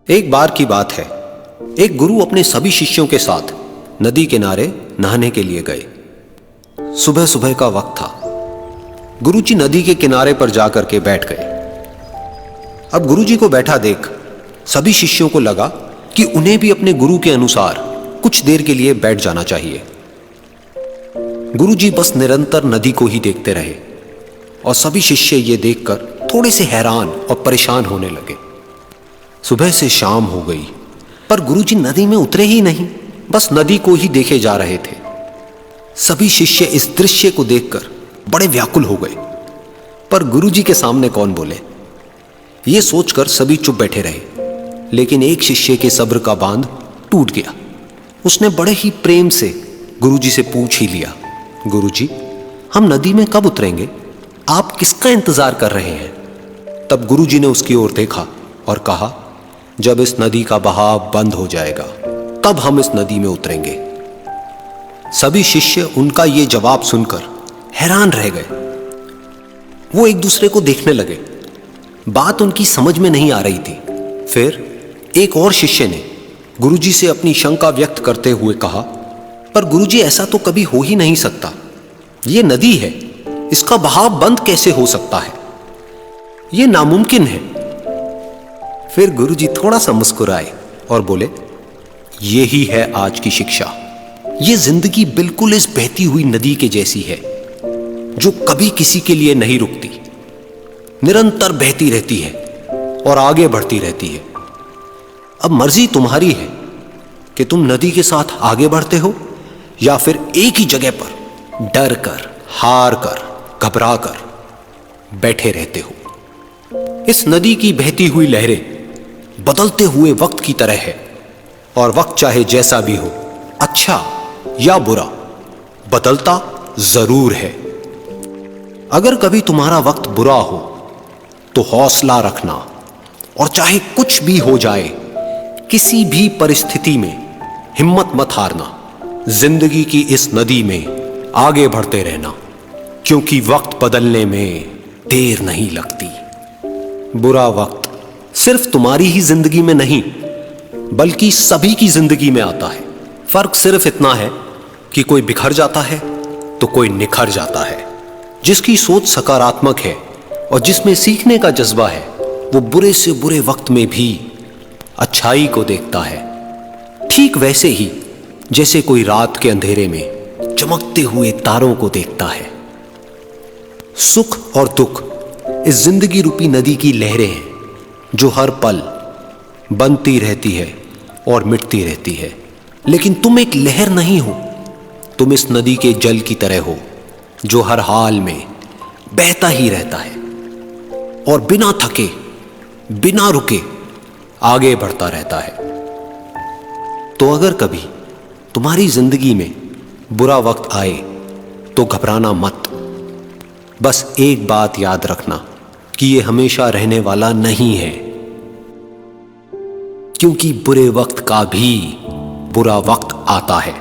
एक बार की बात है, एक गुरु अपने सभी शिष्यों के साथ नदी किनारे नहाने के लिए गए। सुबह सुबह का वक्त था। गुरुजी नदी के किनारे पर जाकर के बैठ गए। अब गुरुजी को बैठा देख सभी शिष्यों को लगा कि उन्हें भी अपने गुरु के अनुसार कुछ देर के लिए बैठ जाना चाहिए। गुरुजी बस निरंतर नदी को ही देखते रहे और सभी शिष्य ये देखकर थोड़े से हैरान और परेशान होने लगे। सुबह से शाम हो गई पर गुरुजी नदी में उतरे ही नहीं, बस नदी को ही देखे जा रहे थे। सभी शिष्य इस दृश्य को देखकर बड़े व्याकुल हो गए, पर गुरुजी के सामने कौन बोले, ये सोचकर सभी चुप बैठे रहे। लेकिन एक शिष्य के सब्र का बांध टूट गया। उसने बड़े ही प्रेम से गुरुजी से पूछ ही लिया, गुरुजी, हम नदी में कब उतरेंगे? आप किसका इंतजार कर रहे हैं? तब गुरुजी ने उसकी ओर देखा और कहा, जब इस नदी का बहाव बंद हो जाएगा तब हम इस नदी में उतरेंगे। सभी शिष्य उनका ये जवाब सुनकर हैरान रह गए। वो एक दूसरे को देखने लगे। बात उनकी समझ में नहीं आ रही थी। फिर एक और शिष्य ने गुरुजी से अपनी शंका व्यक्त करते हुए कहा, पर गुरुजी, ऐसा तो कभी हो ही नहीं सकता। ये नदी है, इसका बहाव बंद कैसे हो सकता है? ये नामुमकिन है। फिर गुरुजी थोड़ा सा मुस्कुराए और बोले, यही है आज की शिक्षा। ये जिंदगी बिल्कुल इस बहती हुई नदी के जैसी है, जो कभी किसी के लिए नहीं रुकती, निरंतर बहती रहती है और आगे बढ़ती रहती है। अब मर्जी तुम्हारी है कि तुम नदी के साथ आगे बढ़ते हो या फिर एक ही जगह पर डर कर, हार कर, घबरा कर बैठे रहते हो। इस नदी की बहती हुई लहरें बदलते हुए वक्त की तरह है और वक्त चाहे जैसा भी हो, अच्छा या बुरा, बदलता जरूर है। अगर कभी तुम्हारा वक्त बुरा हो तो हौसला रखना और चाहे कुछ भी हो जाए, किसी भी परिस्थिति में हिम्मत मत हारना। जिंदगी की इस नदी में आगे बढ़ते रहना, क्योंकि वक्त बदलने में देर नहीं लगती। बुरा वक्त सिर्फ तुम्हारी ही जिंदगी में नहीं, बल्कि सभी की जिंदगी में आता है। फर्क सिर्फ इतना है कि कोई बिखर जाता है तो कोई निखर जाता है। जिसकी सोच सकारात्मक है और जिसमें सीखने का जज्बा है, वो बुरे से बुरे वक्त में भी अच्छाई को देखता है। ठीक वैसे ही जैसे कोई रात के अंधेरे में चमकते हुए तारों को देखता है। सुख और दुख इस जिंदगी रूपी नदी की लहरें हैं, जो हर पल बनती रहती है और मिटती रहती है। लेकिन तुम एक लहर नहीं हो, तुम इस नदी के जल की तरह हो, जो हर हाल में बहता ही रहता है और बिना थके, बिना रुके आगे बढ़ता रहता है। तो अगर कभी तुम्हारी जिंदगी में बुरा वक्त आए तो घबराना मत। बस एक बात याद रखना कि ये हमेशा रहने वाला नहीं है, क्योंकि बुरे वक्त का भी बुरा वक्त आता है।